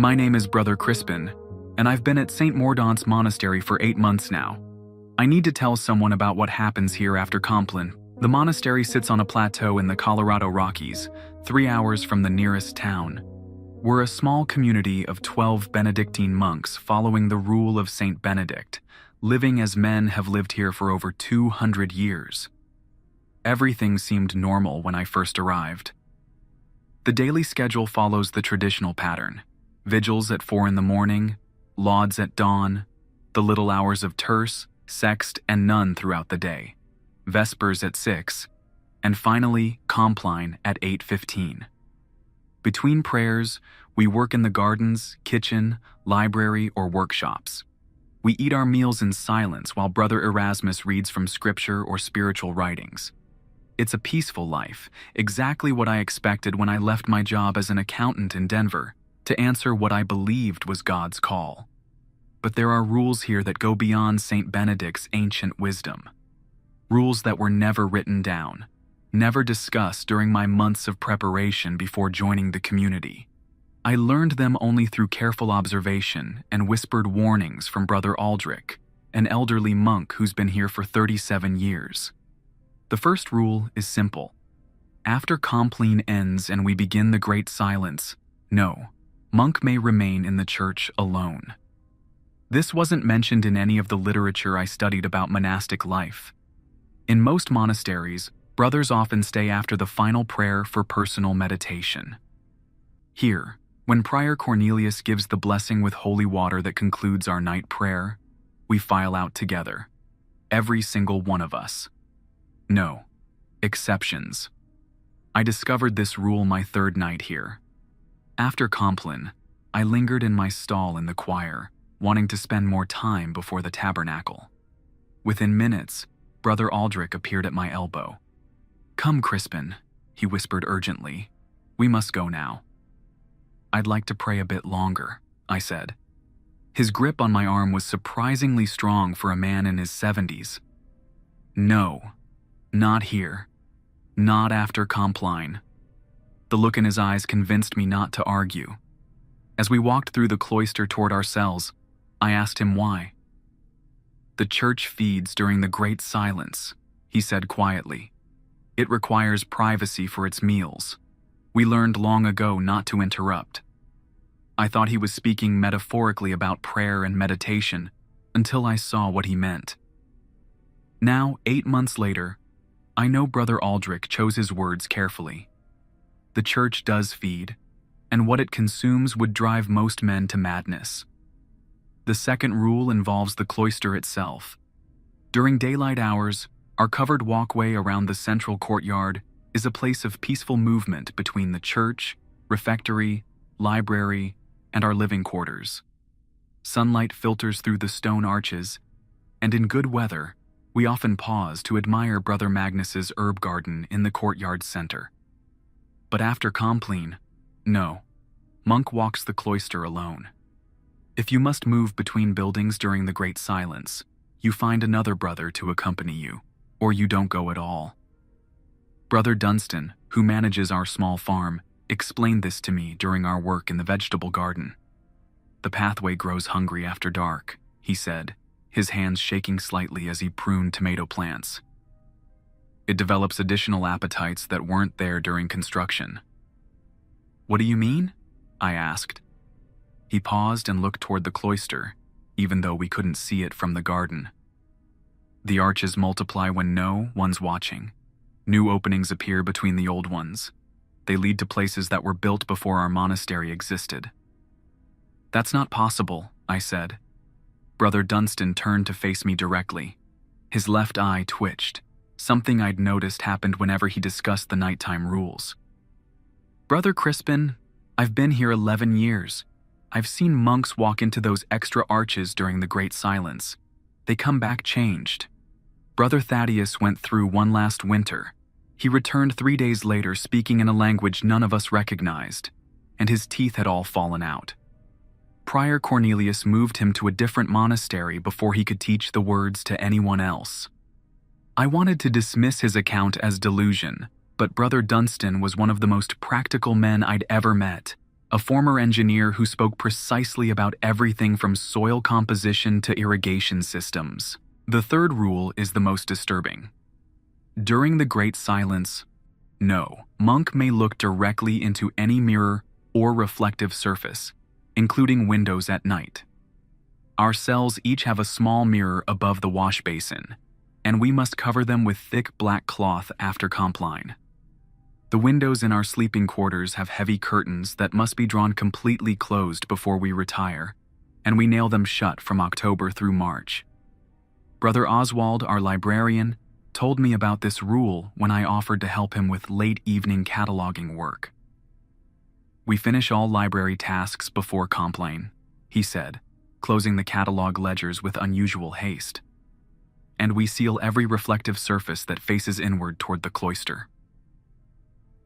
My name is Brother Crispin, and I've been at St. Mordaunt's Monastery for 8 months now. I need to tell someone about what happens here after Compline. The monastery sits on a plateau in the Colorado Rockies, 3 hours from the nearest town. We're a small community of 12 Benedictine monks following the rule of Saint Benedict, living as men have lived here for over 200 years. Everything seemed normal when I first arrived. The daily schedule follows the traditional pattern: vigils at 4 in the morning, lauds at dawn, the little hours of terce, sext, and none throughout the day, vespers at 6, and finally compline at 8:15. Between prayers, we work in the gardens, kitchen, library, or workshops. We eat our meals in silence while Brother Erasmus reads from scripture or spiritual writings. It's a peaceful life, exactly what I expected when I left my job as an accountant in Denver to answer what I believed was God's call. But there are rules here that go beyond Saint Benedict's ancient wisdom. Rules that were never written down, never discussed during my months of preparation before joining the community. I learned them only through careful observation and whispered warnings from Brother Aldrich, an elderly monk who's been here for 37 years. The first rule is simple. After Compline ends and we begin the Great Silence, no, monk may remain in the church alone. This wasn't mentioned in any of the literature I studied about monastic life. In most monasteries, brothers often stay after the final prayer for personal meditation. Here, when Prior Cornelius gives the blessing with holy water that concludes our night prayer, we file out together, every single one of us. No exceptions. I discovered this rule my third night here. After Compline, I lingered in my stall in the choir, wanting to spend more time before the tabernacle. Within minutes, Brother Aldrich appeared at my elbow. "Come, Crispin," he whispered urgently. "We must go now." "I'd like to pray a bit longer," I said. His grip on my arm was surprisingly strong for a man in his 70s. "No, not here. Not after Compline." The look in his eyes convinced me not to argue. As we walked through the cloister toward our cells, I asked him why. "The church feeds during the Great Silence," he said quietly. "It requires privacy for its meals. We learned long ago not to interrupt." I thought he was speaking metaphorically about prayer and meditation until I saw what he meant. Now, 8 months later, I know Brother Aldrich chose his words carefully. The church does feed, and what it consumes would drive most men to madness. The second rule involves the cloister itself. During daylight hours, our covered walkway around the central courtyard is a place of peaceful movement between the church, refectory, library, and our living quarters. Sunlight filters through the stone arches, and in good weather, we often pause to admire Brother Magnus's herb garden in the courtyard center. But after Compline, no, monk walks the cloister alone. If you must move between buildings during the Great Silence, you find another brother to accompany you, or you don't go at all. Brother Dunstan, who manages our small farm, explained this to me during our work in the vegetable garden. "The pathway grows hungry after dark," he said, his hands shaking slightly as he pruned tomato plants. "It develops additional appetites that weren't there during construction." "What do you mean?" I asked. He paused and looked toward the cloister, even though we couldn't see it from the garden. "The arches multiply when no one's watching. New openings appear between the old ones. They lead to places that were built before our monastery existed." "That's not possible," I said. Brother Dunstan turned to face me directly. His left eye twitched, something I'd noticed happened whenever he discussed the nighttime rules. "Brother Crispin, I've been here 11 years. I've seen monks walk into those extra arches during the Great Silence. They come back changed. Brother Thaddeus went through one last winter. He returned 3 days later speaking in a language none of us recognized, and his teeth had all fallen out. Prior Cornelius moved him to a different monastery before he could teach the words to anyone else." I wanted to dismiss his account as delusion, but Brother Dunstan was one of the most practical men I'd ever met, a former engineer who spoke precisely about everything from soil composition to irrigation systems. The third rule is the most disturbing. During the Great Silence, no monk may look directly into any mirror or reflective surface, including windows at night. Our cells each have a small mirror above the wash basin, and we must cover them with thick black cloth after compline. The windows in our sleeping quarters have heavy curtains that must be drawn completely closed before we retire, and we nail them shut from October through March. Brother Oswald, our librarian, told me about this rule when I offered to help him with late evening cataloging work. We finish all library tasks before compline, he said, closing the catalog ledgers with unusual haste. And we seal every reflective surface that faces inward toward the cloister.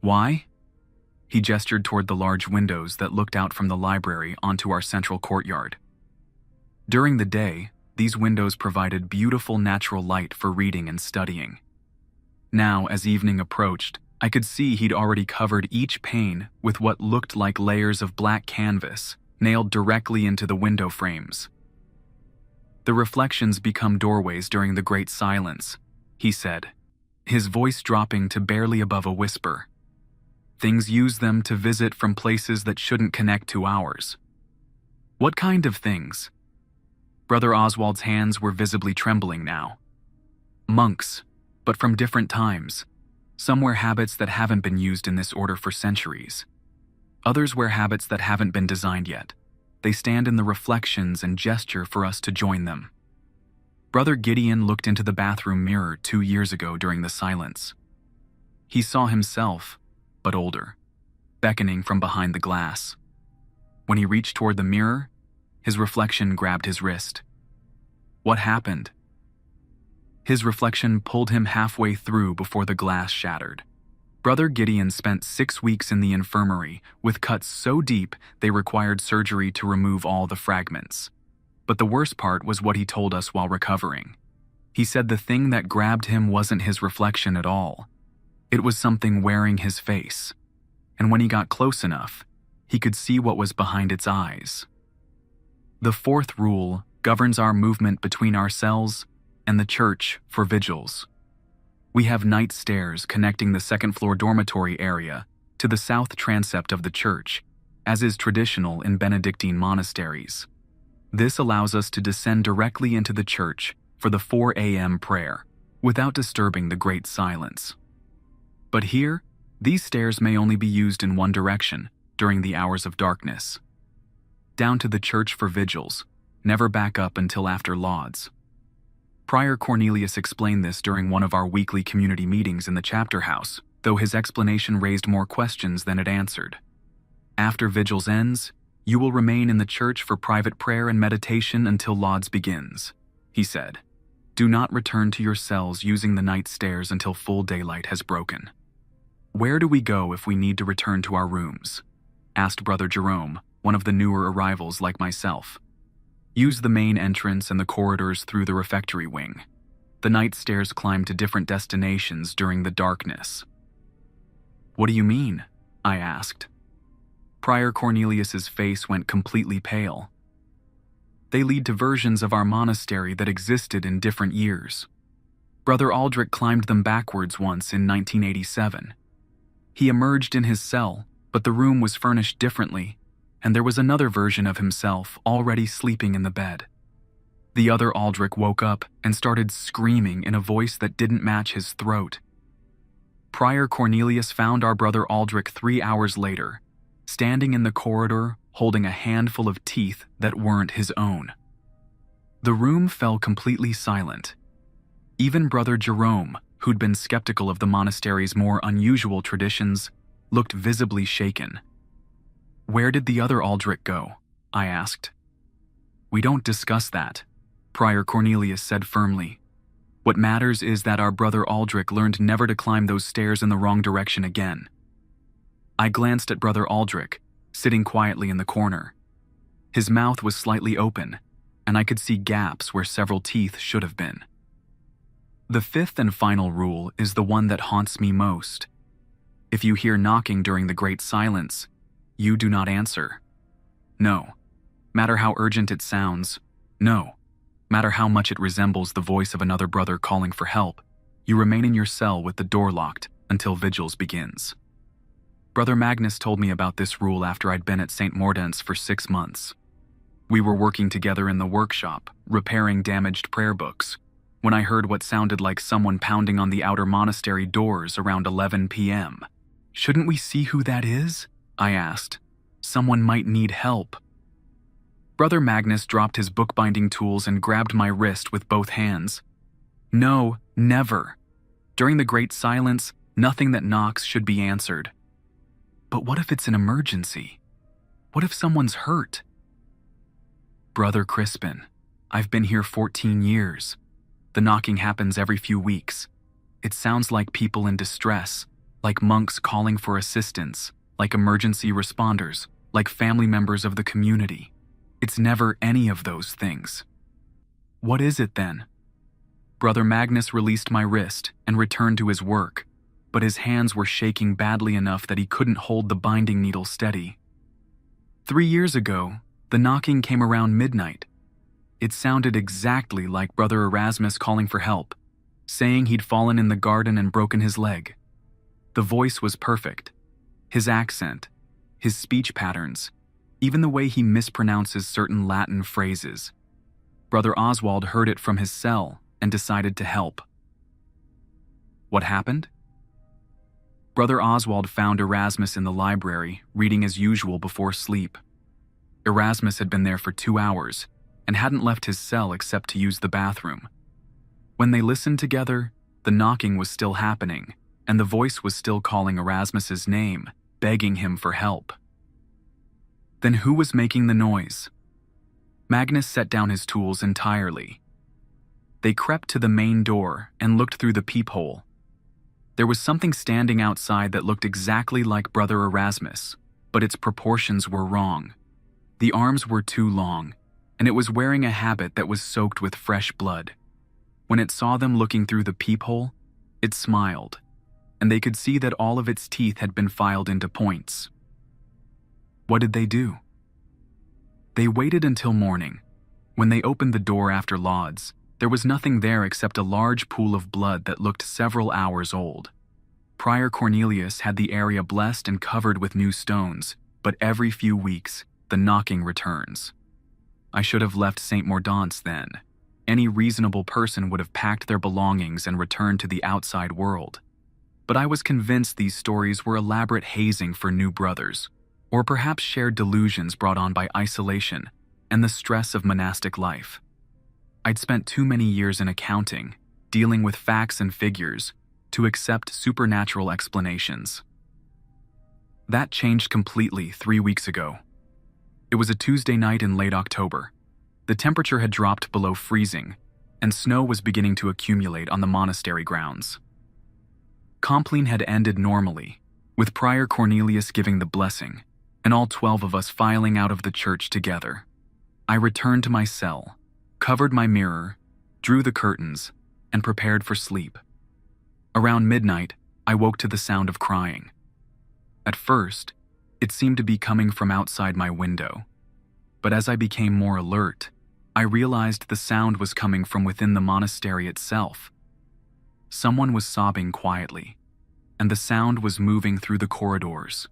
Why? He gestured toward the large windows that looked out from the library onto our central courtyard. During the day, these windows provided beautiful natural light for reading and studying. Now, as evening approached, I could see he'd already covered each pane with what looked like layers of black canvas nailed directly into the window frames. The reflections become doorways during the Great Silence, he said, his voice dropping to barely above a whisper. Things use them to visit from places that shouldn't connect to ours. What kind of things? Brother Oswald's hands were visibly trembling now. Monks, but from different times. Some wear habits that haven't been used in this order for centuries. Others wear habits that haven't been designed yet. They stand in the reflections and gesture for us to join them. Brother Gideon looked into the bathroom mirror 2 years ago during the silence. He saw himself, but older, beckoning from behind the glass. When he reached toward the mirror, his reflection grabbed his wrist. What happened? His reflection pulled him halfway through before the glass shattered. Brother Gideon spent 6 weeks in the infirmary with cuts so deep they required surgery to remove all the fragments. But the worst part was what he told us while recovering. He said the thing that grabbed him wasn't his reflection at all. It was something wearing his face. And when he got close enough, he could see what was behind its eyes. The fourth rule governs our movement between our cells and the church for vigils. We have night stairs connecting the second-floor dormitory area to the south transept of the church, as is traditional in Benedictine monasteries. This allows us to descend directly into the church for the 4 a.m. prayer, without disturbing the Great Silence. But here, these stairs may only be used in one direction during the hours of darkness. Down to the church for vigils, never back up until after lauds. Prior Cornelius explained this during one of our weekly community meetings in the chapter house, though his explanation raised more questions than it answered. After vigils ends, you will remain in the church for private prayer and meditation until lauds begins, he said. Do not return to your cells using the night stairs until full daylight has broken. Where do we go if we need to return to our rooms? Asked Brother Jerome, one of the newer arrivals like myself. Use the main entrance and the corridors through the refectory wing. The night stairs climb to different destinations during the darkness. What do you mean? I asked. Prior Cornelius's face went completely pale. They lead to versions of our monastery that existed in different years. Brother Aldrich climbed them backwards once in 1987. He emerged in his cell, but the room was furnished differently, and there was another version of himself already sleeping in the bed. The other Aldrich woke up and started screaming in a voice that didn't match his throat. Prior Cornelius found our brother Aldrich 3 hours later, standing in the corridor holding a handful of teeth that weren't his own. The room fell completely silent. Even Brother Jerome, who'd been skeptical of the monastery's more unusual traditions, looked visibly shaken. Where did the other Aldrich go? I asked. We don't discuss that, Prior Cornelius said firmly. What matters is that our brother Aldrich learned never to climb those stairs in the wrong direction again. I glanced at Brother Aldrich, sitting quietly in the corner. His mouth was slightly open, and I could see gaps where several teeth should have been. The fifth and final rule is the one that haunts me most. If you hear knocking during the Great Silence, You do not answer. No. Matter how urgent it sounds. No. Matter how much it resembles the voice of another brother calling for help, you remain in your cell with the door locked until vigils begins. Brother Magnus told me about this rule after I'd been at St. Mordaunt's for 6 months. We were working together in the workshop, repairing damaged prayer books, when I heard what sounded like someone pounding on the outer monastery doors around 11 p.m. Shouldn't we see who that is? I asked. Someone might need help. Brother Magnus dropped his bookbinding tools and grabbed my wrist with both hands. No, never. During the Great Silence, nothing that knocks should be answered. But what if it's an emergency? What if someone's hurt? Brother Crispin, I've been here 14 years. The knocking happens every few weeks. It sounds like people in distress, like monks calling for assistance, like emergency responders, like family members of the community. It's never any of those things. What is it then? Brother Magnus released my wrist and returned to his work, but his hands were shaking badly enough that he couldn't hold the binding needle steady. 3 years ago, the knocking came around midnight. It sounded exactly like Brother Erasmus calling for help, saying he'd fallen in the garden and broken his leg. The voice was perfect. His accent, his speech patterns, even the way he mispronounces certain Latin phrases. Brother Oswald heard it from his cell and decided to help. What happened? Brother Oswald found Erasmus in the library, reading as usual before sleep. Erasmus had been there for 2 hours and hadn't left his cell except to use the bathroom. When they listened together, the knocking was still happening, and the voice was still calling Erasmus's name, begging him for help. Then who was making the noise? Magnus set down his tools entirely. They crept to the main door and looked through the peephole. There was something standing outside that looked exactly like Brother Erasmus, but its proportions were wrong. The arms were too long, and it was wearing a habit that was soaked with fresh blood. When it saw them looking through the peephole, it smiled, and they could see that all of its teeth had been filed into points. What did they do? They waited until morning. When they opened the door after lauds, there was nothing there except a large pool of blood that looked several hours old. Prior Cornelius had the area blessed and covered with new stones, but every few weeks, the knocking returns. I should have left St. Mordaunt's then. Any reasonable person would have packed their belongings and returned to the outside world. But I was convinced these stories were elaborate hazing for new brothers, or perhaps shared delusions brought on by isolation and the stress of monastic life. I'd spent too many years in accounting, dealing with facts and figures, to accept supernatural explanations. That changed completely 3 weeks ago. It was a Tuesday night in late October. The temperature had dropped below freezing, and snow was beginning to accumulate on the monastery grounds. Compline had ended normally, with Prior Cornelius giving the blessing, and all 12 of us filing out of the church together. I returned to my cell, covered my mirror, drew the curtains, and prepared for sleep. Around midnight, I woke to the sound of crying. At first, it seemed to be coming from outside my window, but as I became more alert, I realized the sound was coming from within the monastery itself. Someone was sobbing quietly, and the sound was moving through the corridors.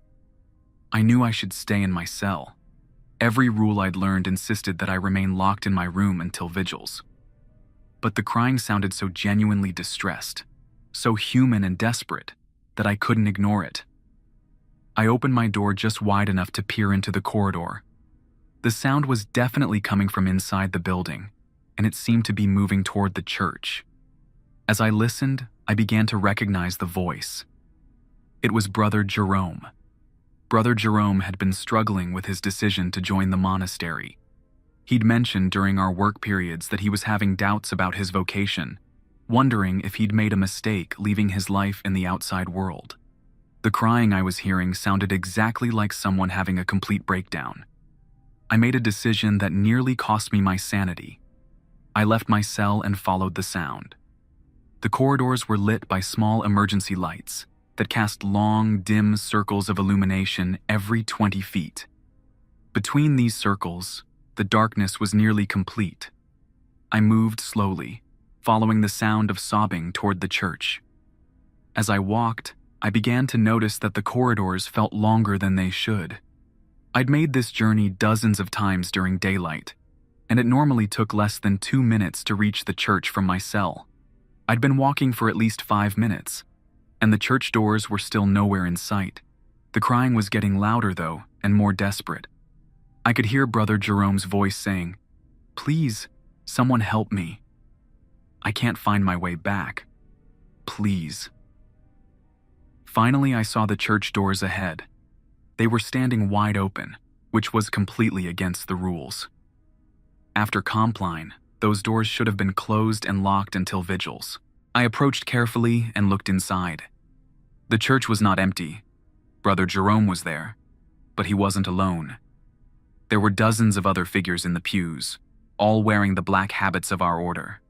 I knew I should stay in my cell. Every rule I'd learned insisted that I remain locked in my room until vigils. But the crying sounded so genuinely distressed, so human and desperate, that I couldn't ignore it. I opened my door just wide enough to peer into the corridor. The sound was definitely coming from inside the building, and it seemed to be moving toward the church. As I listened, I began to recognize the voice. It was Brother Jerome. Brother Jerome had been struggling with his decision to join the monastery. He'd mentioned during our work periods that he was having doubts about his vocation, wondering if he'd made a mistake leaving his life in the outside world. The crying I was hearing sounded exactly like someone having a complete breakdown. I made a decision that nearly cost me my sanity. I left my cell and followed the sound. The corridors were lit by small emergency lights, that cast long, dim circles of illumination every 20 feet. Between these circles, the darkness was nearly complete. I moved slowly, following the sound of sobbing toward the church. As I walked, I began to notice that the corridors felt longer than they should. I'd made this journey dozens of times during daylight, and it normally took less than 2 minutes to reach the church from my cell. I'd been walking for at least 5 minutes, and the church doors were still nowhere in sight. The crying was getting louder, though, and more desperate. I could hear Brother Jerome's voice saying, "Please, someone help me. I can't find my way back. Please." Finally, I saw the church doors ahead. They were standing wide open, which was completely against the rules. After Compline, those doors should have been closed and locked until vigils. I approached carefully and looked inside. The church was not empty. Brother Jerome was there, but he wasn't alone. There were dozens of other figures in the pews, all wearing the black habits of our order.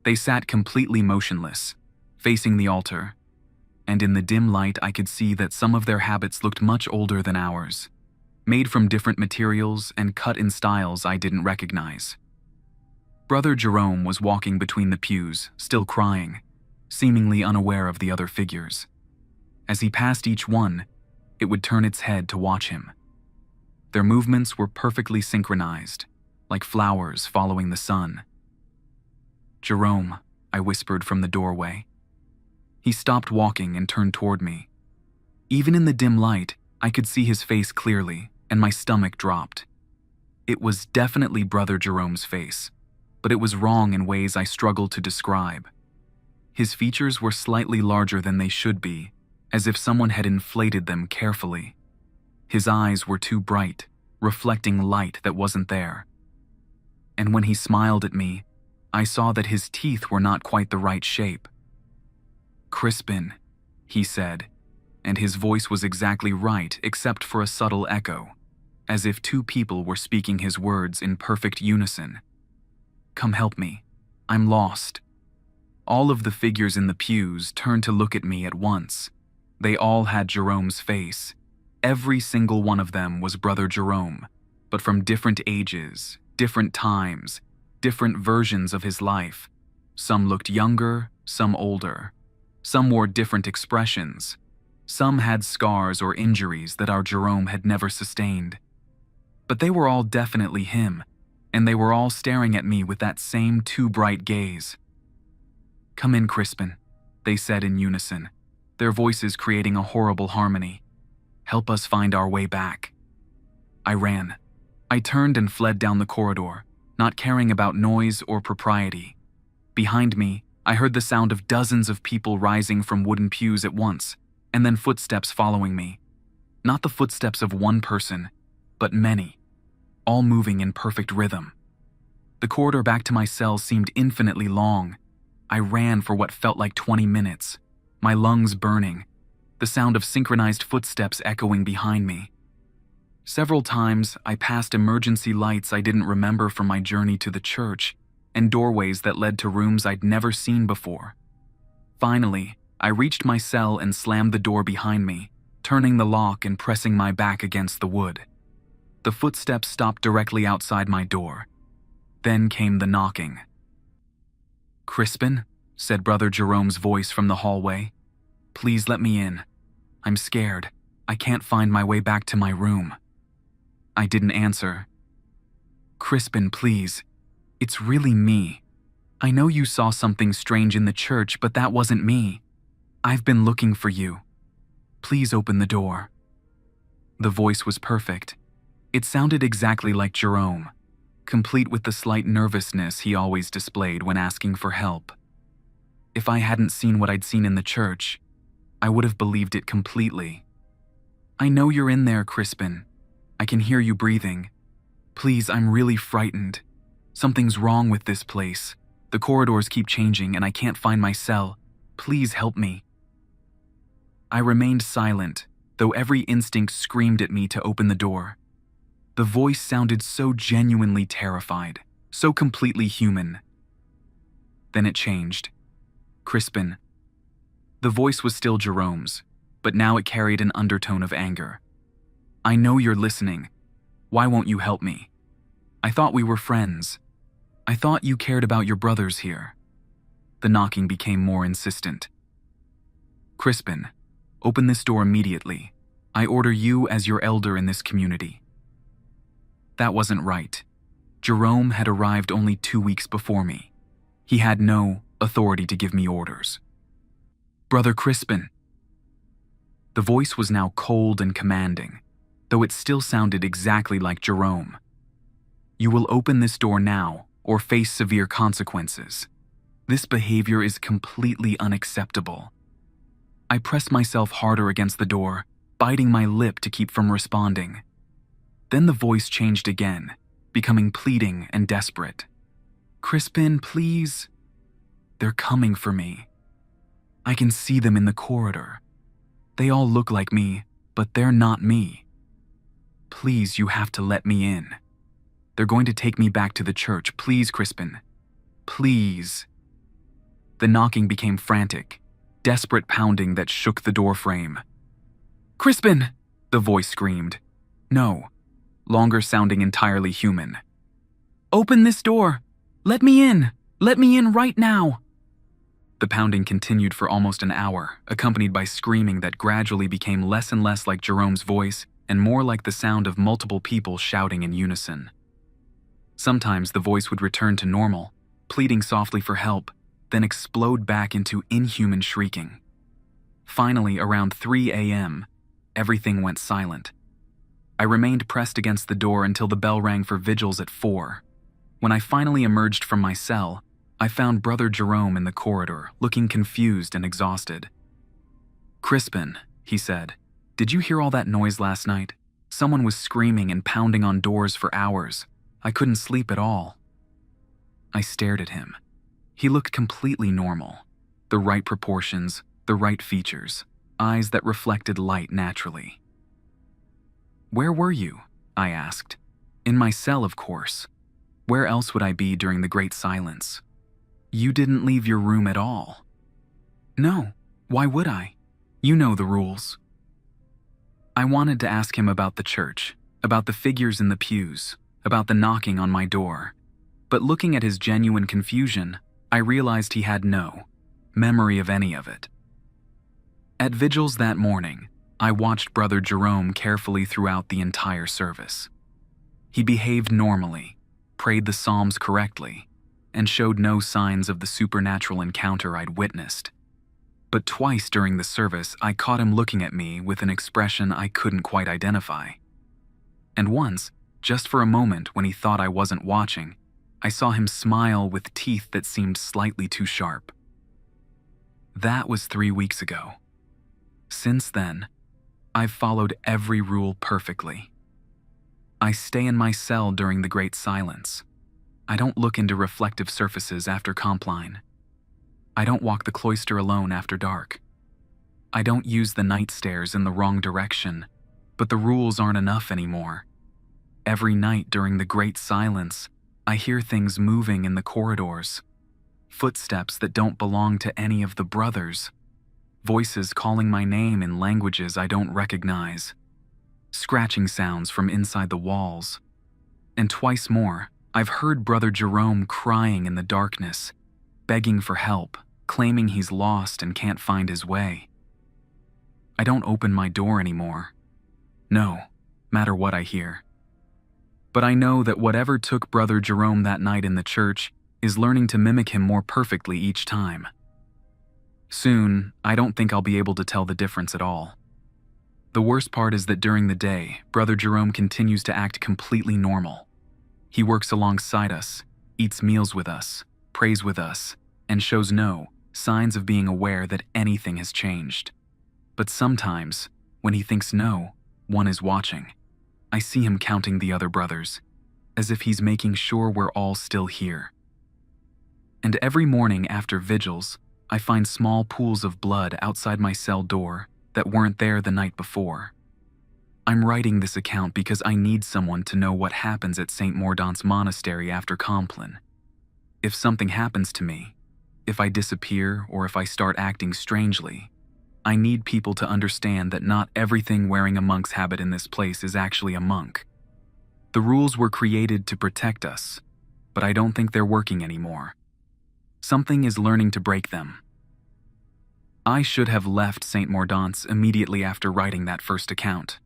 They sat completely motionless, facing the altar, and in the dim light I could see that some of their habits looked much older than ours, made from different materials and cut in styles I didn't recognize. Brother Jerome was walking between the pews, still crying, seemingly unaware of the other figures. As he passed each one, it would turn its head to watch him. Their movements were perfectly synchronized, like flowers following the sun. "Jerome," I whispered from the doorway. He stopped walking and turned toward me. Even in the dim light, I could see his face clearly, and my stomach dropped. It was definitely Brother Jerome's face, but it was wrong in ways I struggled to describe. His features were slightly larger than they should be, as if someone had inflated them carefully. His eyes were too bright, reflecting light that wasn't there. And when he smiled at me, I saw that his teeth were not quite the right shape. "Crispin," he said, and his voice was exactly right except for a subtle echo, as if two people were speaking his words in perfect unison. "Come help me. I'm lost." All of the figures in the pews turned to look at me at once. They all had Jerome's face. Every single one of them was Brother Jerome, but from different ages, different times, different versions of his life. Some looked younger, some older. Some wore different expressions. Some had scars or injuries that our Jerome had never sustained. But they were all definitely him, and they were all staring at me with that same too bright gaze. "Come in, Crispin," they said in unison, their voices creating a horrible harmony. "Help us find our way back." I ran. I turned and fled down the corridor, not caring about noise or propriety. Behind me, I heard the sound of dozens of people rising from wooden pews at once, and then footsteps following me. Not the footsteps of one person, but many, all moving in perfect rhythm. The corridor back to my cell seemed infinitely long. I ran for what felt like 20 minutes, my lungs burning, the sound of synchronized footsteps echoing behind me. Several times, I passed emergency lights I didn't remember from my journey to the church, and doorways that led to rooms I'd never seen before. Finally, I reached my cell and slammed the door behind me, turning the lock and pressing my back against the wood. The footsteps stopped directly outside my door. Then came the knocking. "Crispin," said Brother Jerome's voice from the hallway. "Please let me in. I'm scared. I can't find my way back to my room." I didn't answer. "Crispin, please. It's really me. I know you saw something strange in the church, but that wasn't me. I've been looking for you. Please open the door." The voice was perfect. It sounded exactly like Jerome, complete with the slight nervousness he always displayed when asking for help. If I hadn't seen what I'd seen in the church, I would have believed it completely. "I know you're in there, Crispin. I can hear you breathing. Please, I'm really frightened. Something's wrong with this place. The corridors keep changing and I can't find my cell. Please help me." I remained silent, though every instinct screamed at me to open the door. The voice sounded so genuinely terrified, so completely human. Then it changed. "Crispin, The voice was still Jerome's, but now it carried an undertone of anger. "I know you're listening. Why won't you help me? I thought we were friends. I thought you cared about your brothers here." The knocking became more insistent. "Crispin, open this door immediately. I order you as your elder in this community." That wasn't right. Jerome had arrived only 2 weeks before me. He had no authority to give me orders. "Brother Crispin." The voice was now cold and commanding, though it still sounded exactly like Jerome. "You will open this door now or face severe consequences. This behavior is completely unacceptable." I pressed myself harder against the door, biting my lip to keep from responding. Then the voice changed again, becoming pleading and desperate. "Crispin, please. They're coming for me. I can see them in the corridor. They all look like me, but they're not me. Please, you have to let me in. They're going to take me back to the church. Please, Crispin. Please." The knocking became frantic, desperate pounding that shook the door frame. "Crispin!" the voice screamed. No, longer sounding entirely human. "Open this door! Let me in! Let me in right now!" The pounding continued for almost an hour, accompanied by screaming that gradually became less and less like Jerome's voice and more like the sound of multiple people shouting in unison. Sometimes the voice would return to normal, pleading softly for help, then explode back into inhuman shrieking. Finally, around 3 a.m., everything went silent. I remained pressed against the door until the bell rang for vigils at 4. When I finally emerged from my cell, I found Brother Jerome in the corridor, looking confused and exhausted. "Crispin," he said, "did you hear all that noise last night? Someone was screaming and pounding on doors for hours. I couldn't sleep at all." I stared at him. He looked completely normal. The right proportions, the right features, eyes that reflected light naturally. "Where were you?" I asked. "In my cell, of course. Where else would I be during the Great Silence?" "You didn't leave your room at all." "No, why would I? You know the rules." I wanted to ask him about the church, about the figures in the pews, about the knocking on my door. But looking at his genuine confusion, I realized he had no memory of any of it. At vigils that morning, I watched Brother Jerome carefully throughout the entire service. He behaved normally, prayed the Psalms correctly, and showed no signs of the supernatural encounter I'd witnessed. But twice during the service, I caught him looking at me with an expression I couldn't quite identify. And once, just for a moment when he thought I wasn't watching, I saw him smile with teeth that seemed slightly too sharp. That was 3 weeks ago. Since then, I've followed every rule perfectly. I stay in my cell during the Great Silence. I don't look into reflective surfaces after Compline. I don't walk the cloister alone after dark. I don't use the night stairs in the wrong direction, but the rules aren't enough anymore. Every night during the Great Silence, I hear things moving in the corridors. Footsteps that don't belong to any of the brothers. Voices calling my name in languages I don't recognize. Scratching sounds from inside the walls. And twice more, I've heard Brother Jerome crying in the darkness, begging for help, claiming he's lost and can't find his way. I don't open my door anymore. No, matter what I hear. But I know that whatever took Brother Jerome that night in the church is learning to mimic him more perfectly each time. Soon, I don't think I'll be able to tell the difference at all. The worst part is that during the day, Brother Jerome continues to act completely normal. He works alongside us, eats meals with us, prays with us, and shows no signs of being aware that anything has changed. But sometimes, when he thinks no one is watching, I see him counting the other brothers, as if he's making sure we're all still here. And every morning after vigils, I find small pools of blood outside my cell door that weren't there the night before. I'm writing this account because I need someone to know what happens at St. Mordaunt's Monastery after Compline. If something happens to me, if I disappear or if I start acting strangely, I need people to understand that not everything wearing a monk's habit in this place is actually a monk. The rules were created to protect us, but I don't think they're working anymore. Something is learning to break them. I should have left St. Mordaunt's immediately after writing that first account.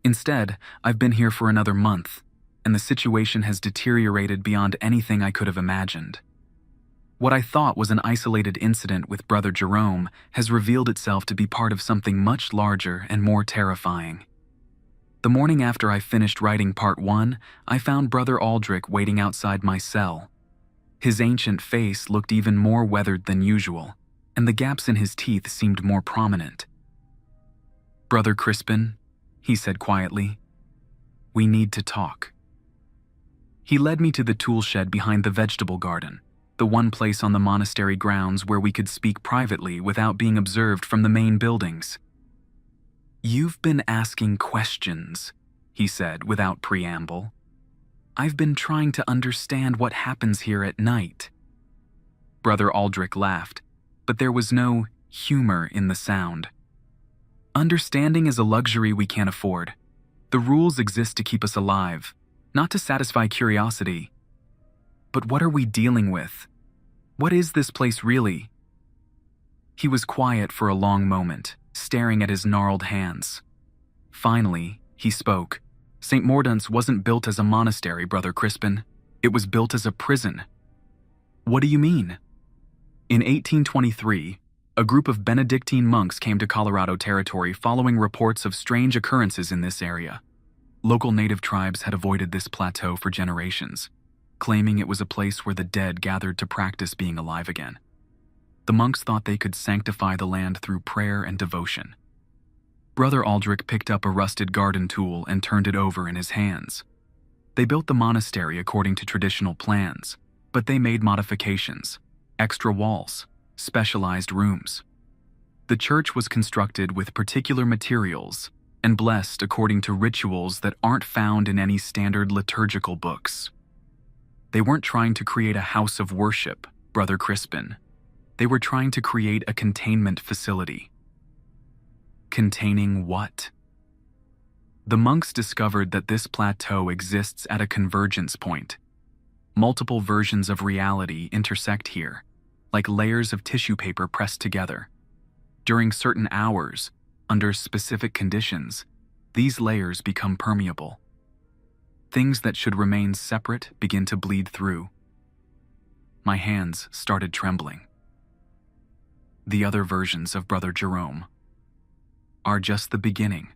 Instead, I've been here for another month, and the situation has deteriorated beyond anything I could have imagined. What I thought was an isolated incident with Brother Jerome has revealed itself to be part of something much larger and more terrifying. The morning after I finished writing part 1, I found Brother Aldrich waiting outside my cell. His ancient face looked even more weathered than usual, and the gaps in his teeth seemed more prominent. "Brother Crispin," he said quietly, "we need to talk." He led me to the tool shed behind the vegetable garden, the one place on the monastery grounds where we could speak privately without being observed from the main buildings. "You've been asking questions," he said without preamble. "I've been trying to understand what happens here at night." Brother Aldrich laughed, but there was no humor in the sound. "Understanding is a luxury we can't afford. The rules exist to keep us alive, not to satisfy curiosity. But what are we dealing with? What is this place really?" He was quiet for a long moment, staring at his gnarled hands. Finally, he spoke. "St. Mordaunt's wasn't built as a monastery, Brother Crispin. It was built as a prison." "What do you mean?" "In 1823, a group of Benedictine monks came to Colorado Territory following reports of strange occurrences in this area. Local native tribes had avoided this plateau for generations, claiming it was a place where the dead gathered to practice being alive again. The monks thought they could sanctify the land through prayer and devotion." Brother Aldrich picked up a rusted garden tool and turned it over in his hands. "They built the monastery according to traditional plans, but they made modifications, extra walls, specialized rooms. The church was constructed with particular materials and blessed according to rituals that aren't found in any standard liturgical books. They weren't trying to create a house of worship, Brother Crispin. They were trying to create a containment facility." "Containing what?" "The monks discovered that this plateau exists at a convergence point. Multiple versions of reality intersect here, like layers of tissue paper pressed together. During certain hours, under specific conditions, these layers become permeable. Things that should remain separate begin to bleed through." My hands started trembling. "The other versions of Brother Jerome are just the beginning.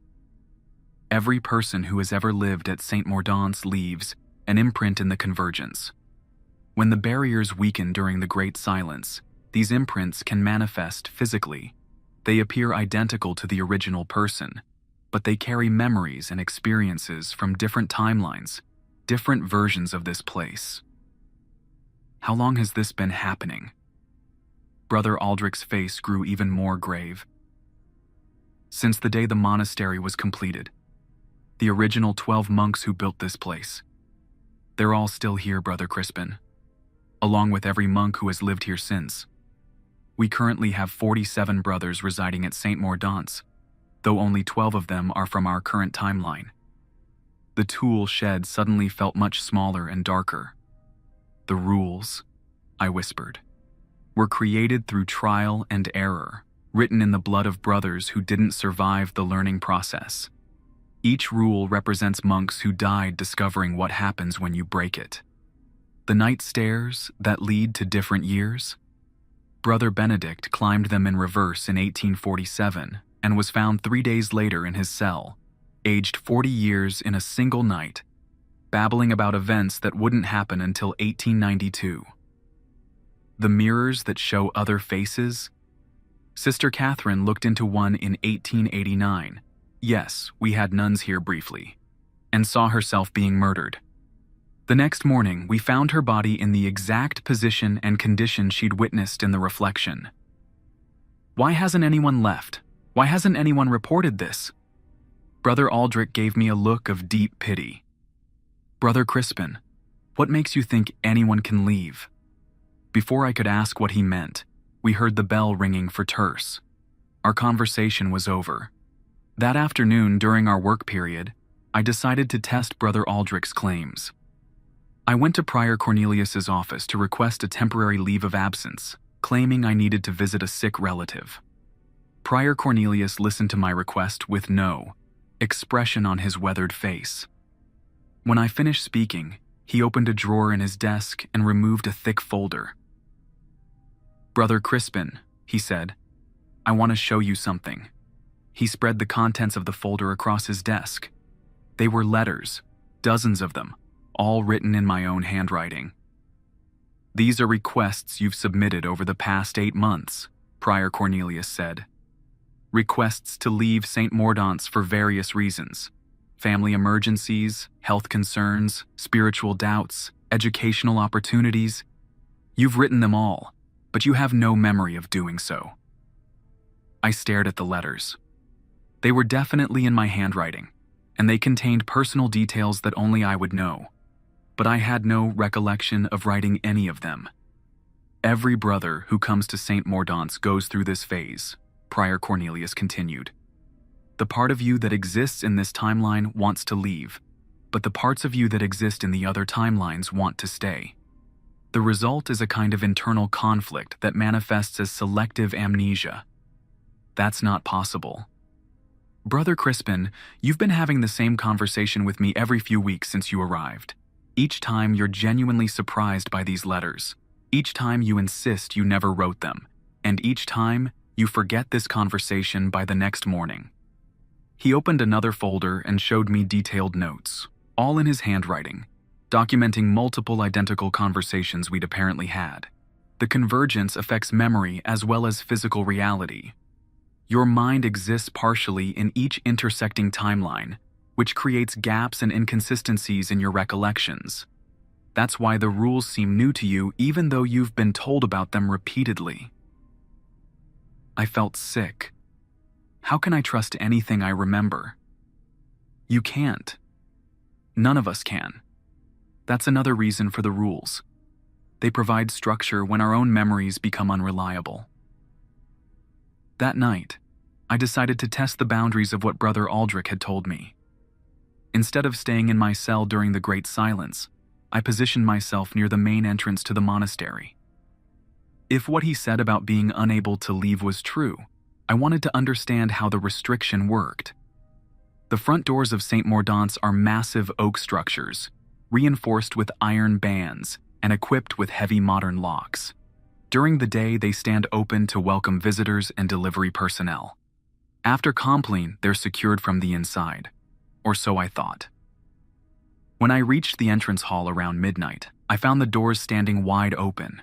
Every person who has ever lived at St. Mordaunt's leaves an imprint in the convergence. When the barriers weaken during the Great Silence, these imprints can manifest physically. They appear identical to the original person, but they carry memories and experiences from different timelines, different versions of this place." "How long has this been happening?" Brother Aldrich's face grew even more grave. "Since the day the monastery was completed. The original 12 monks who built this place. They're all still here, Brother Crispin, along with every monk who has lived here since. We currently have 47 brothers residing at St. Mordaunt's, though only 12 of them are from our current timeline." The tool shed suddenly felt much smaller and darker. "The rules," I whispered, "were created through trial and error, written in the blood of brothers who didn't survive the learning process. Each rule represents monks who died discovering what happens when you break it. The night stairs that lead to different years? Brother Benedict climbed them in reverse in 1847 and was found 3 days later in his cell, aged 40 years in a single night, babbling about events that wouldn't happen until 1892. The mirrors that show other faces? Sister Catherine looked into one in 1889. Yes, we had nuns here briefly, and saw herself being murdered. The next morning, we found her body in the exact position and condition she'd witnessed in the reflection. Why hasn't anyone left? Why hasn't anyone reported this?" Brother Aldrich gave me a look of deep pity. "Brother Crispin, what makes you think anyone can leave?" Before I could ask what he meant, we heard the bell ringing for terce. Our conversation was over. That afternoon, during our work period, I decided to test Brother Aldrich's claims. I went to Prior Cornelius's office to request a temporary leave of absence, claiming I needed to visit a sick relative. Prior Cornelius listened to my request with no expression on his weathered face. When I finished speaking, he opened a drawer in his desk and removed a thick folder. "Brother Crispin," he said, "I want to show you something." He spread the contents of the folder across his desk. They were letters, dozens of them, all written in my own handwriting. "These are requests you've submitted over the past 8 months," Prior Cornelius said. "Requests to leave St. Mordaunt's for various reasons. Family emergencies, health concerns, spiritual doubts, educational opportunities. You've written them all, but you have no memory of doing so." I stared at the letters. They were definitely in my handwriting, and they contained personal details that only I would know. But I had no recollection of writing any of them. "Every brother who comes to St. Mordaunt's goes through this phase," Prior Cornelius continued. "The part of you that exists in this timeline wants to leave, but the parts of you that exist in the other timelines want to stay. The result is a kind of internal conflict that manifests as selective amnesia. That's not possible. Brother Crispin, you've been having the same conversation with me every few weeks since you arrived. Each time you're genuinely surprised by these letters. Each time you insist you never wrote them. And each time you forget this conversation by the next morning." He opened another folder and showed me detailed notes, all in his handwriting, documenting multiple identical conversations we'd apparently had. The convergence affects memory as well as physical reality. Your mind exists partially in each intersecting timeline, which creates gaps and inconsistencies in your recollections. That's why the rules seem new to you even though you've been told about them repeatedly. I felt sick. How can I trust anything I remember? You can't. None of us can. That's another reason for the rules. They provide structure when our own memories become unreliable. That night, I decided to test the boundaries of what Brother Aldrich had told me. Instead of staying in my cell during the Great Silence, I positioned myself near the main entrance to the monastery. If what he said about being unable to leave was true, I wanted to understand how the restriction worked. The front doors of St. Mordaunt's are massive oak structures, reinforced with iron bands and equipped with heavy modern locks. During the day, they stand open to welcome visitors and delivery personnel. After Compline, they're secured from the inside, or so I thought. When I reached the entrance hall around midnight, I found the doors standing wide open.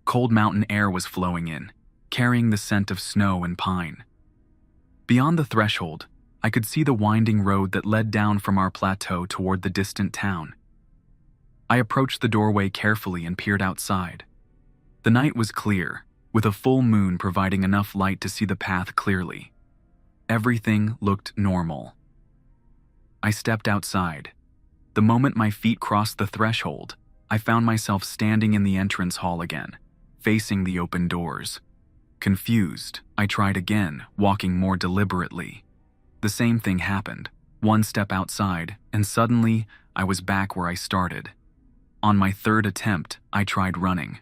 Cold mountain air was flowing in, carrying the scent of snow and pine. Beyond the threshold, I could see the winding road that led down from our plateau toward the distant town. I approached the doorway carefully and peered outside. The night was clear, with a full moon providing enough light to see the path clearly. Everything looked normal. I stepped outside. The moment my feet crossed the threshold, I found myself standing in the entrance hall again, facing the open doors. Confused, I tried again, walking more deliberately. The same thing happened. One step outside, and suddenly, I was back where I started. On my third attempt, I tried running.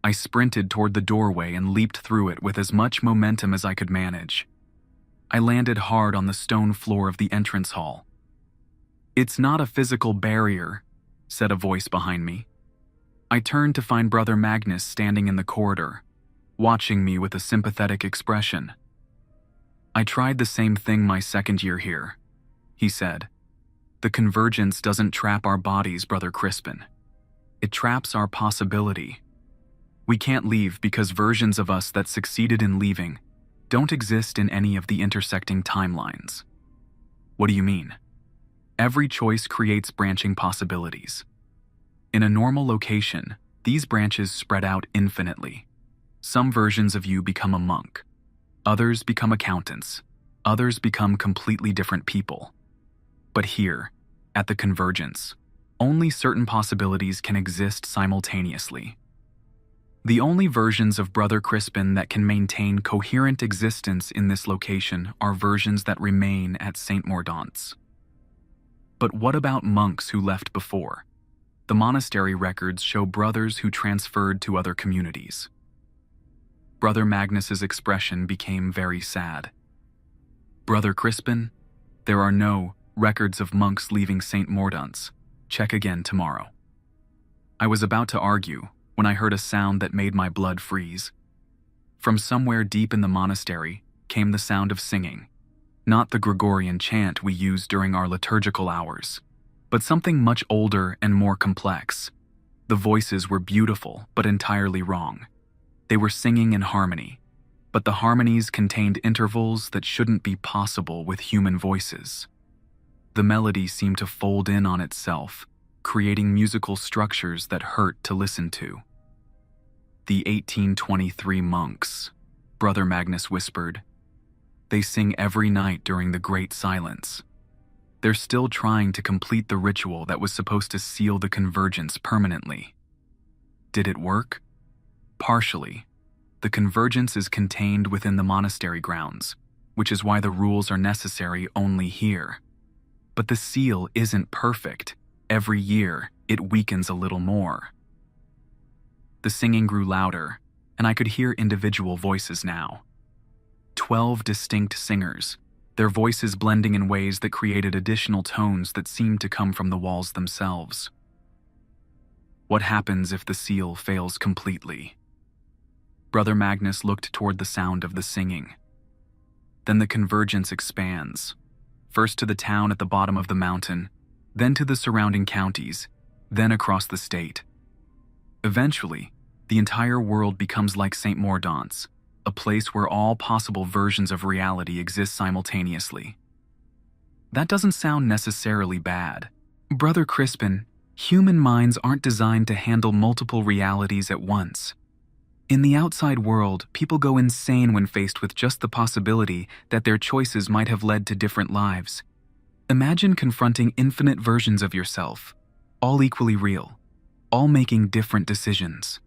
I sprinted toward the doorway and leaped through it with as much momentum as I could manage. I landed hard on the stone floor of the entrance hall. "It's not a physical barrier," said a voice behind me. I turned to find Brother Magnus standing in the corridor, watching me with a sympathetic expression. "I tried the same thing my second year here," he said. "The convergence doesn't trap our bodies, Brother Crispin. It traps our possibility. We can't leave because versions of us that succeeded in leaving don't exist in any of the intersecting timelines." "What do you mean?" "Every choice creates branching possibilities. In a normal location, these branches spread out infinitely. Some versions of you become a monk. Others become accountants. Others become completely different people. But here, at the convergence, only certain possibilities can exist simultaneously. The only versions of Brother Crispin that can maintain coherent existence in this location are versions that remain at St. Mordaunt's. But what about monks who left before? The monastery records show brothers who transferred to other communities. Brother Magnus's expression became very sad. Brother Crispin, there are no records of monks leaving St. Mordaunt's. Check again tomorrow. I was about to argue when I heard a sound that made my blood freeze. From somewhere deep in the monastery came the sound of singing. Not the Gregorian chant we use during our liturgical hours, but something much older and more complex. The voices were beautiful, but entirely wrong. They were singing in harmony, but the harmonies contained intervals that shouldn't be possible with human voices. The melody seemed to fold in on itself, creating musical structures that hurt to listen to. The 1823 monks, Brother Magnus whispered. They sing every night during the Great Silence. They're still trying to complete the ritual that was supposed to seal the convergence permanently. Did it work? Partially. The convergence is contained within the monastery grounds, which is why the rules are necessary only here. But the seal isn't perfect. Every year, it weakens a little more. The singing grew louder, and I could hear individual voices now. 12 distinct singers, their voices blending in ways that created additional tones that seemed to come from the walls themselves. What happens if the seal fails completely? Brother Magnus looked toward the sound of the singing. Then the convergence expands, first to the town at the bottom of the mountain, then to the surrounding counties, then across the state. Eventually, the entire world becomes like St. Mordaunt's, a place where all possible versions of reality exist simultaneously. That doesn't sound necessarily bad. Brother Crispin, human minds aren't designed to handle multiple realities at once. In the outside world, people go insane when faced with just the possibility that their choices might have led to different lives. Imagine confronting infinite versions of yourself, all equally real, all making different decisions.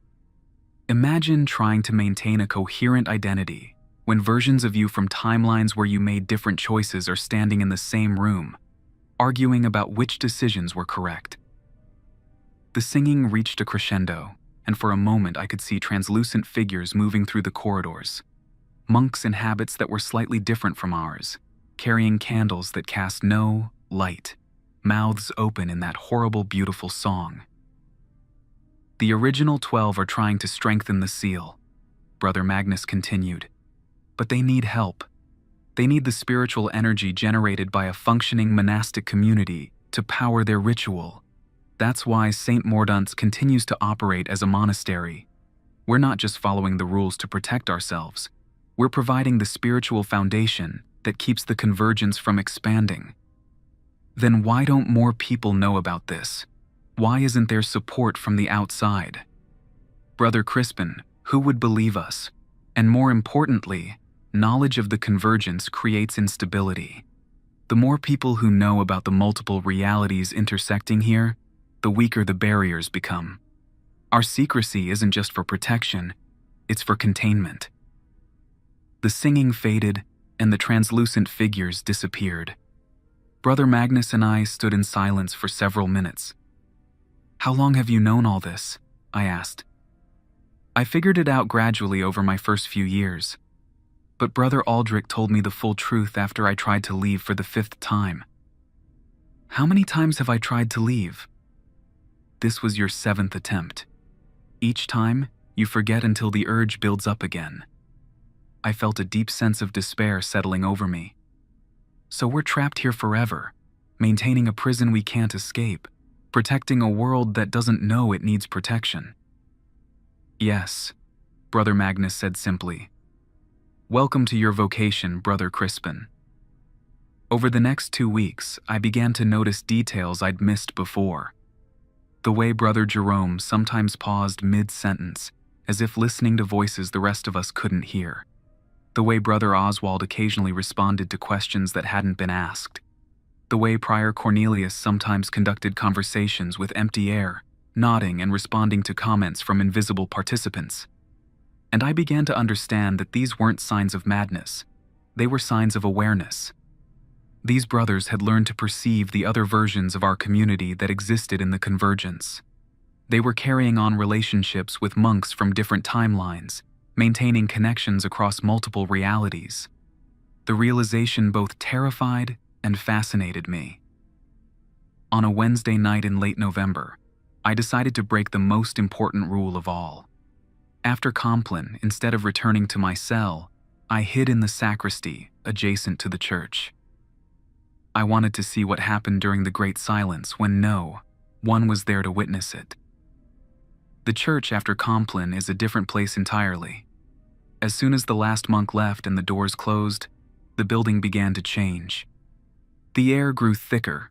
Imagine trying to maintain a coherent identity when versions of you from timelines where you made different choices are standing in the same room, arguing about which decisions were correct. The singing reached a crescendo, and for a moment I could see translucent figures moving through the corridors. Monks in habits that were slightly different from ours, carrying candles that cast no light, mouths open in that horrible, beautiful song. The original 12 are trying to strengthen the seal, Brother Magnus continued. But they need help. They need the spiritual energy generated by a functioning monastic community to power their ritual. That's why St. Mordaunt's continues to operate as a monastery. We're not just following the rules to protect ourselves. We're providing the spiritual foundation that keeps the convergence from expanding. Then why don't more people know about this? Why isn't there support from the outside? Brother Crispin, who would believe us? And more importantly, knowledge of the convergence creates instability. The more people who know about the multiple realities intersecting here, the weaker the barriers become. Our secrecy isn't just for protection, it's for containment. The singing faded, and the translucent figures disappeared. Brother Magnus and I stood in silence for several minutes. "How long have you known all this?" I asked. "I figured it out gradually over my first few years. But Brother Aldrich told me the full truth after I tried to leave for the 5th time." "How many times have I tried to leave?" "This was your 7th attempt. Each time, you forget until the urge builds up again." I felt a deep sense of despair settling over me. "So we're trapped here forever, maintaining a prison we can't escape, protecting a world that doesn't know it needs protection." "Yes," Brother Magnus said simply. "Welcome to your vocation, Brother Crispin." Over the next 2 weeks, I began to notice details I'd missed before. The way Brother Jerome sometimes paused mid-sentence, as if listening to voices the rest of us couldn't hear. The way Brother Oswald occasionally responded to questions that hadn't been asked. The way Prior Cornelius sometimes conducted conversations with empty air, nodding and responding to comments from invisible participants. And I began to understand that these weren't signs of madness. They were signs of awareness. These brothers had learned to perceive the other versions of our community that existed in the convergence. They were carrying on relationships with monks from different timelines, maintaining connections across multiple realities. The realization both terrified and fascinated me. On a Wednesday night in late November, I decided to break the most important rule of all. After Compline, instead of returning to my cell, I hid in the sacristy adjacent to the church. I wanted to see what happened during the Great Silence when no one was there to witness it. The church after Compline is a different place entirely. As soon as the last monk left and the doors closed, the building began to change. The air grew thicker,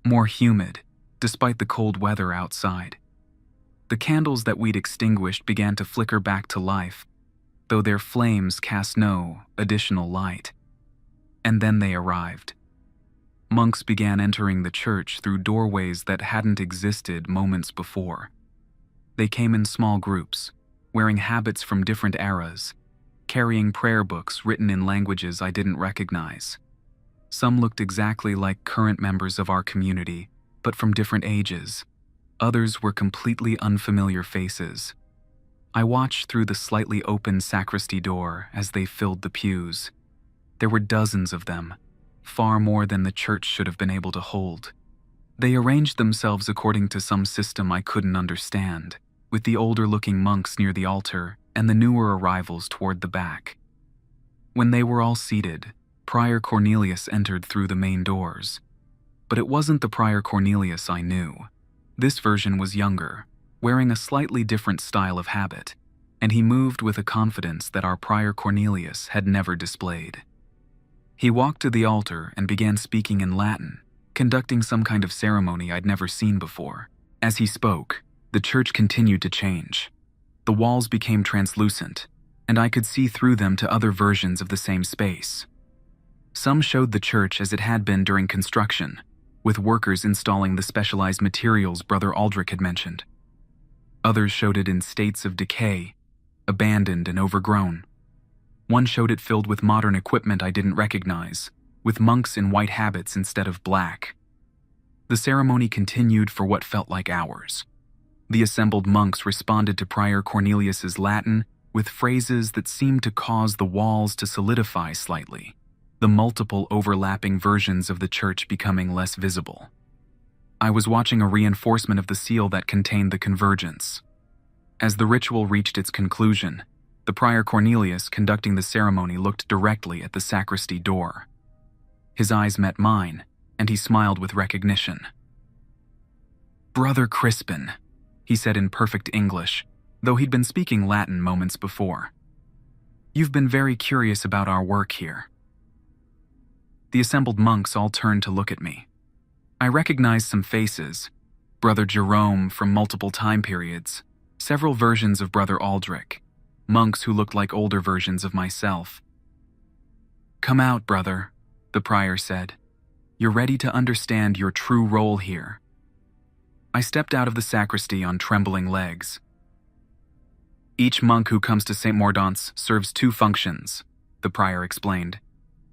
more humid, despite the cold weather outside. The candles that we'd extinguished began to flicker back to life, though their flames cast no additional light. And then they arrived. Monks began entering the church through doorways that hadn't existed moments before. They came in small groups, wearing habits from different eras, carrying prayer books written in languages I didn't recognize. Some looked exactly like current members of our community, but from different ages. Others were completely unfamiliar faces. I watched through the slightly open sacristy door as they filled the pews. There were dozens of them, far more than the church should have been able to hold. They arranged themselves according to some system I couldn't understand, with the older-looking monks near the altar and the newer arrivals toward the back. When they were all seated, Prior Cornelius entered through the main doors. But it wasn't the Prior Cornelius I knew. This version was younger, wearing a slightly different style of habit, and he moved with a confidence that our Prior Cornelius had never displayed. He walked to the altar and began speaking in Latin, conducting some kind of ceremony I'd never seen before. As he spoke, the church continued to change. The walls became translucent, and I could see through them to other versions of the same space. Some showed the church as it had been during construction, with workers installing the specialized materials Brother Aldrich had mentioned. Others showed it in states of decay, abandoned and overgrown. One showed it filled with modern equipment I didn't recognize, with monks in white habits instead of black. The ceremony continued for what felt like hours. The assembled monks responded to Prior Cornelius's Latin with phrases that seemed to cause the walls to solidify slightly, the multiple overlapping versions of the church becoming less visible. I was watching a reinforcement of the seal that contained the convergence. As the ritual reached its conclusion, the Prior Cornelius conducting the ceremony looked directly at the sacristy door. His eyes met mine, and he smiled with recognition. "Brother Crispin," he said in perfect English, though he'd been speaking Latin moments before. "You've been very curious about our work here." The assembled monks all turned to look at me. I recognized some faces: Brother Jerome from multiple time periods, several versions of Brother Aldrich, monks who looked like older versions of myself. "Come out, brother," the prior said. "You're ready to understand your true role here." I stepped out of the sacristy on trembling legs. "Each monk who comes to St. Mordaunt's serves two functions," the prior explained.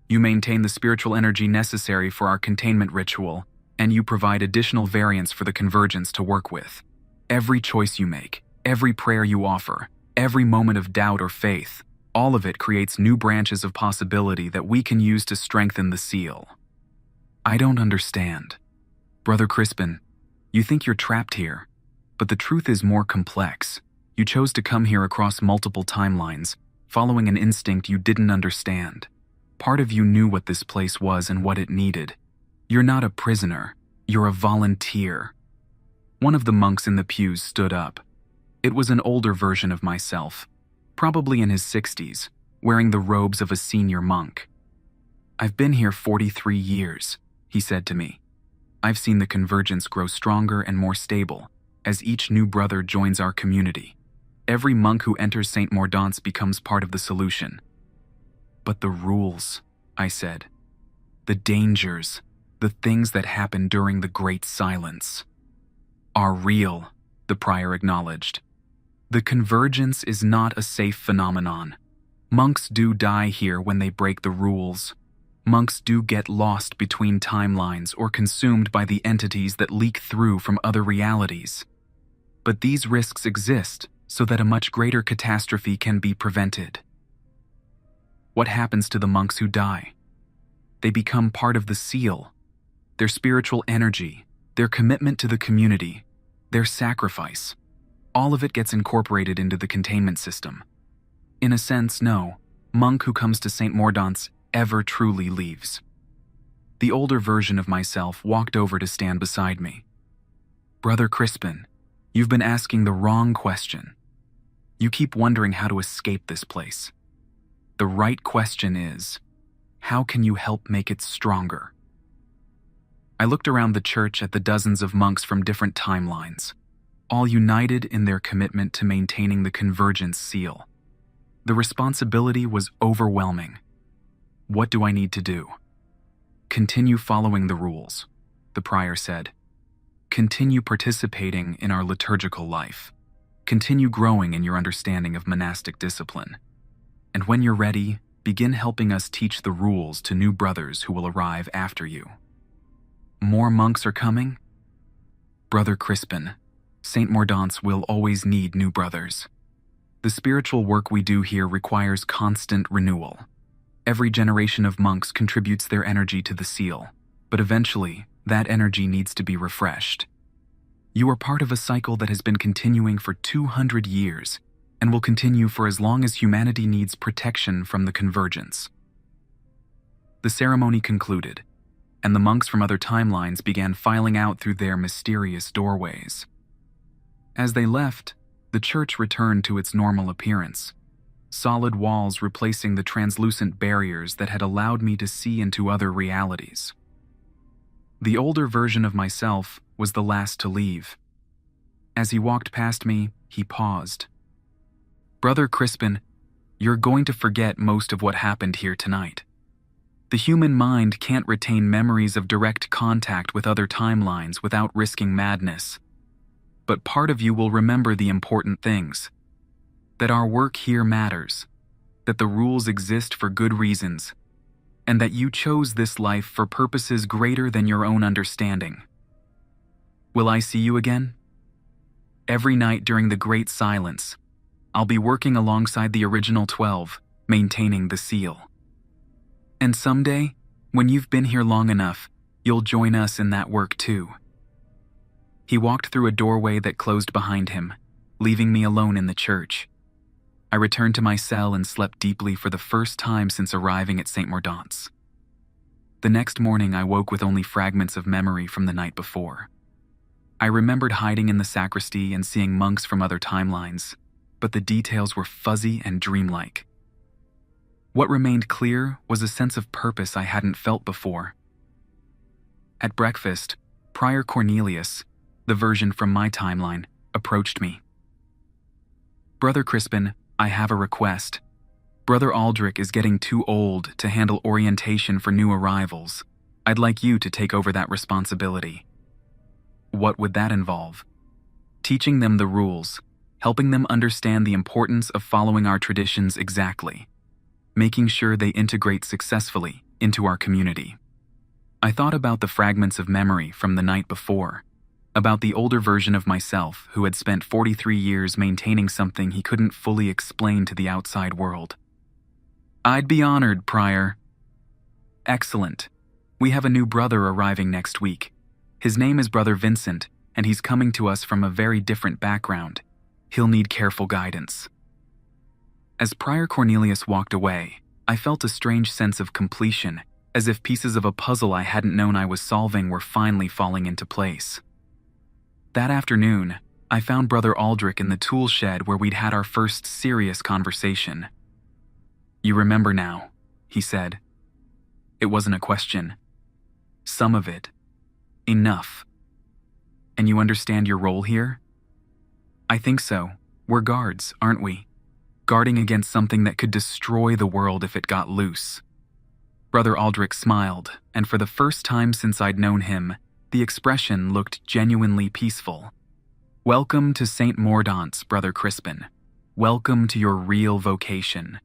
"You maintain the spiritual energy necessary for our containment ritual, and you provide additional variants for the convergence to work with. Every choice you make, every prayer you offer, every moment of doubt or faith, all of it creates new branches of possibility that we can use to strengthen the seal." "I don't understand. Brother Crispin, you think you're trapped here, but the truth is more complex. You chose to come here across multiple timelines, following an instinct you didn't understand. Part of you knew what this place was and what it needed. You're not a prisoner, you're a volunteer." One of the monks in the pews stood up. It was an older version of myself, probably in his 60s, wearing the robes of a senior monk. "I've been here 43 years, he said to me. "I've seen the convergence grow stronger and more stable as each new brother joins our community. Every monk who enters St. Mordaunt's becomes part of the solution." "But the rules," I said. "The dangers, the things that happen during the Great Silence, are real," the prior acknowledged. The convergence is not a safe phenomenon. Monks do die here when they break the rules. Monks do get lost between timelines or consumed by the entities that leak through from other realities. But these risks exist so that a much greater catastrophe can be prevented. What happens to the monks who die? They become part of the seal. Their spiritual energy, their commitment to the community, their sacrifice, all of it gets incorporated into the containment system. In a sense, no monk who comes to St. Mordaunt's ever truly leaves. The older version of myself walked over to stand beside me. Brother Crispin, you've been asking the wrong question. You keep wondering how to escape this place. The right question is, how can you help make it stronger? I looked around the church at the dozens of monks from different timelines, all united in their commitment to maintaining the convergence seal. The responsibility was overwhelming. What do I need to do? Continue following the rules, the prior said. Continue participating in our liturgical life. Continue growing in your understanding of monastic discipline. And when you're ready, begin helping us teach the rules to new brothers who will arrive after you. More monks are coming? Brother Crispin, St. Mordaunt's will always need new brothers. The spiritual work we do here requires constant renewal. Every generation of monks contributes their energy to the seal, but eventually, that energy needs to be refreshed. You are part of a cycle that has been continuing for 200 years and will continue for as long as humanity needs protection from the convergence. The ceremony concluded, and the monks from other timelines began filing out through their mysterious doorways. As they left, the church returned to its normal appearance, solid walls replacing the translucent barriers that had allowed me to see into other realities. The older version of myself was the last to leave. As he walked past me, he paused. Brother Crispin, you're going to forget most of what happened here tonight. The human mind can't retain memories of direct contact with other timelines without risking madness. But part of you will remember the important things. That our work here matters, that the rules exist for good reasons, and that you chose this life for purposes greater than your own understanding. Will I see you again? Every night during the Great Silence, I'll be working alongside the original 12, maintaining the seal. And someday, when you've been here long enough, you'll join us in that work too. He walked through a doorway that closed behind him, leaving me alone in the church. I returned to my cell and slept deeply for the first time since arriving at St. Mordaunt's. The next morning, I woke with only fragments of memory from the night before. I remembered hiding in the sacristy and seeing monks from other timelines, but the details were fuzzy and dreamlike. What remained clear was a sense of purpose I hadn't felt before. At breakfast, Prior Cornelius, the version from my timeline, approached me. Brother Crispin, I have a request. Brother Aldrich is getting too old to handle orientation for new arrivals. I'd like you to take over that responsibility. What would that involve? Teaching them the rules, helping them understand the importance of following our traditions exactly, making sure they integrate successfully into our community. I thought about the fragments of memory from the night before, about the older version of myself who had spent 43 years maintaining something he couldn't fully explain to the outside world. I'd be honored, Prior. Excellent. We have a new brother arriving next week. His name is Brother Vincent, and he's coming to us from a very different background. He'll need careful guidance. As Prior Cornelius walked away, I felt a strange sense of completion, as if pieces of a puzzle I hadn't known I was solving were finally falling into place. That afternoon, I found Brother Aldrich in the tool shed where we'd had our first serious conversation. You remember now, he said. It wasn't a question. Some of it. Enough. And you understand your role here? I think so. We're guards, aren't we? Guarding against something that could destroy the world if it got loose. Brother Aldrich smiled, and for the first time since I'd known him, the expression looked genuinely peaceful. Welcome to St. Mordaunt's, Brother Crispin. Welcome to your real vocation.